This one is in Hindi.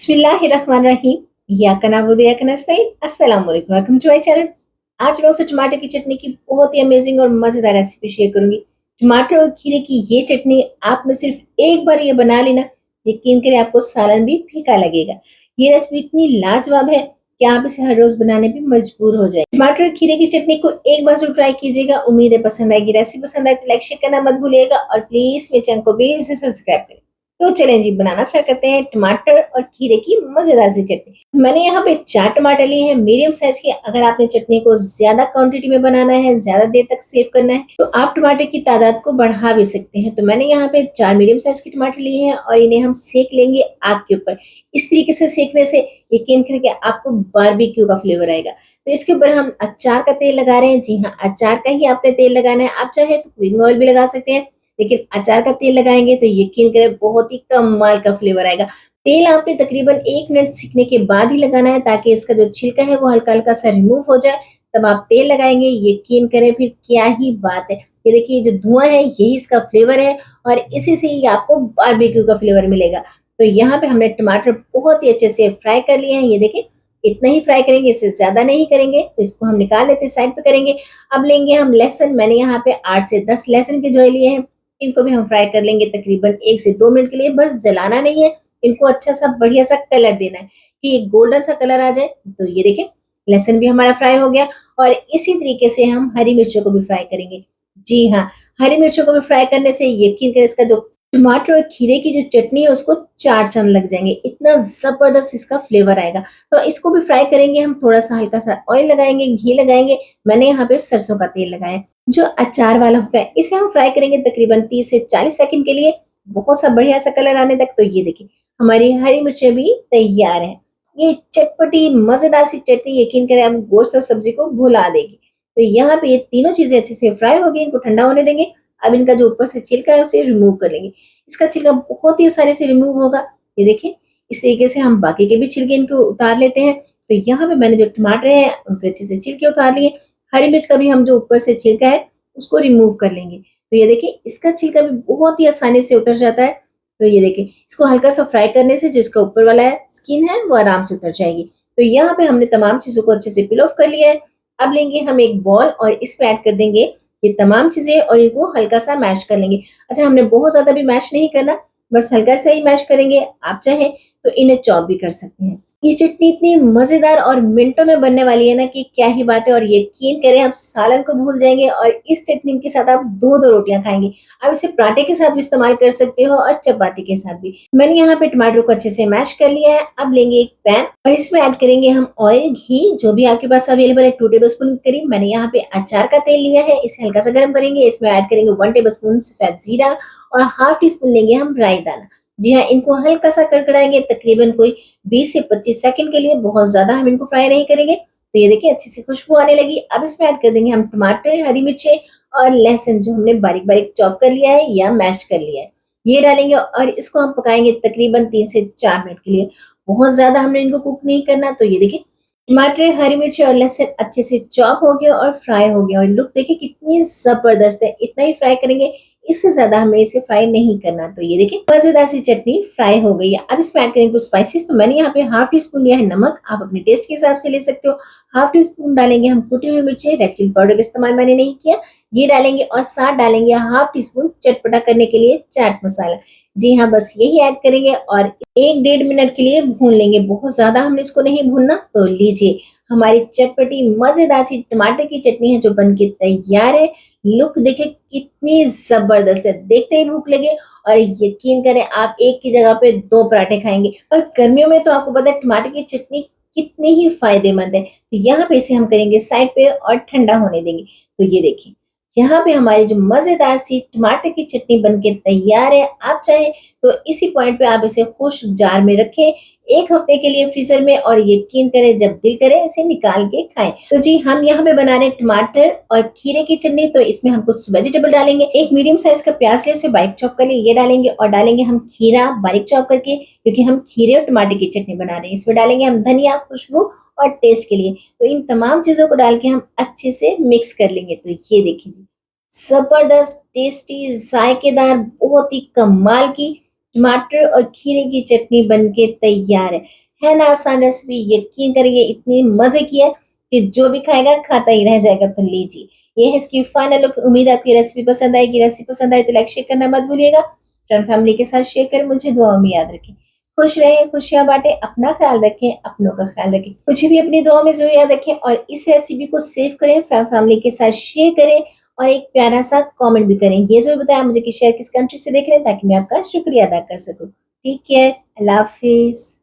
बिस्मिल्लाहिर्रहमानिर्रहीम। इय्याका नअबुदु व इय्याका नस्तईन। अस्सलाम वालेकुम, वेलकम टू माय चैनल। आज मैं आपसे टमाटर की चटनी की बहुत ही अमेजिंग और मज़ेदार रेसिपी शेयर करूँगी। टमाटर और खीरे की ये चटनी आपने सिर्फ एक बार ये बना ली ना, यकीन करें आपको सालन भी फीका लगेगा। ये रेसिपी इतनी लाजवाब है कि आप इसे हर रोज़ बनाने पे मजबूर हो जाएँ। टमाटर और खीरे की चटनी को एक बार ज़रूर ट्राई कीजिएगा, उम्मीद है पसंद आएगी। रेसिपी पसंद आए तो लाइक शेयर करना मत भूलिएगा और प्लीज़ मेरे चैनल को भी इसे सब्सक्राइब करें। तो चलें जी, बनाना स्टार्ट करते हैं टमाटर और खीरे की मजेदार सी चटनी। मैंने यहाँ पे 4 टमाटर लिए हैं मीडियम साइज के। अगर आपने चटनी को ज्यादा क्वांटिटी में बनाना है, ज्यादा देर तक सेव करना है, तो आप टमाटर की तादाद को बढ़ा भी सकते हैं। तो मैंने यहाँ पे 4 मीडियम साइज के टमाटर लिए हैं और इन्हें हम सेक लेंगे आग के ऊपर। इस तरीके से सेकने से यकीन करें कि आपको बारबेक्यू का फ्लेवर आएगा। तो इसके ऊपर हम अचार का तेल लगा रहे हैं। जी हाँ, अचार का ही आपने तेल लगाना है। आप चाहे तो कुकिंग ऑयल भी लगा सकते हैं, लेकिन अचार का तेल लगाएंगे तो यकीन करें बहुत ही कमाल का फ्लेवर आएगा। तेल आपने तकरीबन 1 मिनट सीखने के बाद ही लगाना है, ताकि इसका जो छिलका है वो हल्का हल्का सा रिमूव हो जाए। तब आप तेल लगाएंगे, यकीन करें फिर क्या ही बात है। ये देखिए, जो धुआं है यही इसका फ्लेवर है और इसी से ही आपको बारबेक्यू का फ्लेवर मिलेगा। तो यहाँ पे हमने टमाटर बहुत ही अच्छे से फ्राई कर लिए हैं। ये देखिए, इतना ही फ्राई करेंगे, इससे ज्यादा नहीं करेंगे। तो इसको हम निकाल लेते हैं, साइड पे करेंगे। अब लेंगे हम लहसुन। मैंने यहाँ पे 8 से 10 लहसुन के जो लिए हैं, इनको भी हम फ्राई कर लेंगे तकरीबन 1 से 2 मिनट के लिए। बस जलाना नहीं है, इनको अच्छा सा बढ़िया सा कलर देना है कि एक गोल्डन सा कलर आ जाए। तो ये देखें, लहसुन भी हमारा फ्राई हो गया और इसी तरीके से हम हरी मिर्चों को भी फ्राई करेंगे। जी हाँ, हरी मिर्चों को भी फ्राई करने से यकीन करें इसका जो टमाटर और खीरे की जो चटनी है उसको 4 चांद लग जाएंगे। इतना जबरदस्त इसका फ्लेवर आएगा। तो इसको भी फ्राई करेंगे हम। थोड़ा सा हल्का सा ऑयल लगाएंगे, घी लगाएंगे। मैंने यहाँ पे सरसों का तेल लगाया है जो अचार वाला होता है। इसे हम फ्राई करेंगे तकरीबन 30 से 40 सेकंड के लिए, बहुत सा बढ़िया सा कलर आने तक। तो ये देखिए, हमारी हरी मिर्चें भी तैयार हैं। ये चटपटी मजेदार सी चटनी यकीन करें आप गोश्त और सब्जी को भुला देगी। तो यहाँ पे ये तीनों चीजें अच्छे से फ्राई हो गई, इनको ठंडा होने देंगे। अब इनका जो ऊपर से छिलका है उसे रिमूव कर लेंगे। इसका छिलका बहुत ही आसानी से रिमूव होगा। ये देखिए, इस तरीके से हम बाकी के भी छिलके इनको उतार लेते हैं। तो यहाँ पे मैंने जो टमाटर हैं उनके अच्छे से छिलके उतार लिए। हरी मिर्च का भी हम जो ऊपर से छिलका है उसको रिमूव कर लेंगे। तो ये देखिए, इसका छिलका भी बहुत ही आसानी से उतर जाता है। तो ये देखिए, इसको हल्का सा फ्राई करने से जो इसका ऊपर वाला है स्किन है वो आराम से उतर जाएगी। तो यहाँ पे हमने तमाम चीजों को अच्छे से पिल ऑफ कर लिया है। अब लेंगे हम एक बॉल और इसमें ऐड कर देंगे ये तमाम चीजें और इनको हल्का सा मैश कर लेंगे। अच्छा, हमने बहुत ज्यादा भी मैश नहीं करना, बस हल्का सा ही मैश करेंगे। आप चाहें तो इन्हें चॉप भी कर सकते हैं। ये चटनी इतनी मजेदार और मिनटों में बनने वाली है ना कि क्या ही बात है। और यकीन करें आप सालन को भूल जाएंगे और इस चटनी के साथ आप 2-2 रोटियां खाएंगे। आप इसे पराठे के साथ भी इस्तेमाल कर सकते हो और चपाती के साथ भी। मैंने यहाँ पे टमाटर को अच्छे से मैश कर लिया है। अब लेंगे एक पैन और इसमें ऐड करेंगे हम ऑयल, घी जो भी आपके पास अवेलेबल है। 2 टेबल स्पून करीब मैंने यहाँ पे अचार का तेल लिया है। इसे हल्का सा गर्म करेंगे। इसमें ऐड करेंगे 1 टेबल स्पून सफेद जीरा और हाफ टी स्पून लेंगे हम राई दाना। जी हाँ, इनको हल्का सा कड़कड़ाएंगे तकरीबन कोई 20 से 25 सेकंड के लिए। बहुत ज्यादा हम इनको फ्राई नहीं करेंगे। तो ये देखिए, अच्छी सी खुशबू आने लगी। अब इसमें ऐड कर देंगे हम टमाटर, हरी मिर्चें और लहसुन जो हमने बारीक बारीक चॉप कर लिया है या मैश कर लिया है, ये डालेंगे और इसको हम पकाएंगे तकरीबन 3 से 4 मिनट के लिए। बहुत ज्यादा हमने इनको कुक नहीं करना। तो ये देखिए, टमाटर, हरी मिर्ची और लहसुन अच्छे से चॉप हो गया और फ्राई हो गया और लुक देखिए कितनी जबरदस्त है। इतना ही फ्राई करेंगे, इससे ज्यादा हमें इसे फ्राई नहीं करना। तो ये देखिए, मजेदार सी चटनी फ्राई हो गई है। अब इसमें ऐड करेंगे कुछ स्पाइसेस। तो मैंने यहाँ पे हाफ टी स्पून लिया है नमक, आप अपने टेस्ट के हिसाब से ले सकते हो। हाफ टी स्पून डालेंगे हम कुटी हुई मिर्ची, रेड चिली पाउडर का इस्तेमाल मैंने नहीं किया, ये डालेंगे। और साथ डालेंगे हाफ टी स्पून चटपटा करने के लिए चाट मसाला। जी हाँ, बस यही ऐड करेंगे और 1-1.5 मिनट के लिए भून लेंगे। बहुत ज्यादा हमने इसको नहीं भूनना। तो लीजिए, हमारी चटपटी मजेदार सी टमाटर की चटनी है जो बन के तैयार है। लुक देखिए कितनी जबरदस्त है, देखते ही भूख लगे। और यकीन करें आप एक की जगह पे 2 पराठे खाएंगे। और गर्मियों में तो आपको पता है टमाटर की चटनी कितनी ही फायदेमंद है। तो यहाँ पे इसे हम करेंगे साइड पे और ठंडा होने देंगे। तो ये देखिए, यहाँ पे हमारी जो मजेदार सी टमाटर की चटनी बनके तैयार है। आप चाहें तो इसी पॉइंट पे आप इसे खुश जार में रखें 1 हफ्ते के लिए फ्रीजर में, और यकीन करें जब दिल करे इसे निकाल के खाएं। तो जी, हम यहाँ पे बना रहे हैं टमाटर और खीरे की चटनी। तो इसमें हम कुछ वेजिटेबल डालेंगे। एक मीडियम साइज का प्याज ले, उसे बारीक चॉप कर लिए, ये डालेंगे। और डालेंगे हम खीरा बारीक चॉप करके, क्योंकि हम खीरे और टमाटर की चटनी बना रहे हैं। इसमें डालेंगे हम धनिया, खुशबू और टेस्ट के लिए। तो इन तमाम चीजों को डाल के हम अच्छे से मिक्स कर लेंगे। तो ये देखिए जी, जबरदस्त टेस्टी जायकेदार बहुत ही कमाल की टमाटर और खीरे की चटनी बनके तैयार है ना आसान रेसिपी। यकीन करेंगे इतनी मजे की है कि जो भी खाएगा खाता ही रह जाएगा। तो लीजिए, ये है इसकी फाइनल लुक। उम्मीद है आपकी रेसिपी पसंद आएगी। रेसिपी पसंद आए तो लाइक शेयर करना मत भूलिएगा। फ्रेंड फैमिली के साथ शेयर करें, मुझे दुआ में याद रखें। खुश रहें, खुशियां बांटें, अपना ख्याल रखें, अपनों का ख्याल रखें। मुझे भी अपनी दुआ में जरूर याद रखें और इस रेसिपी को सेव करें, फ्रेंड फैमिली के साथ शेयर करें और एक प्यारा सा कमेंट भी करें। ये ज़रूर बताएं मुझे कि शेयर किस कंट्री से देख रहे हैं ताकि मैं आपका शुक्रिया अदा कर सकूं। टेक केयर, अल्लाह हाफिज़।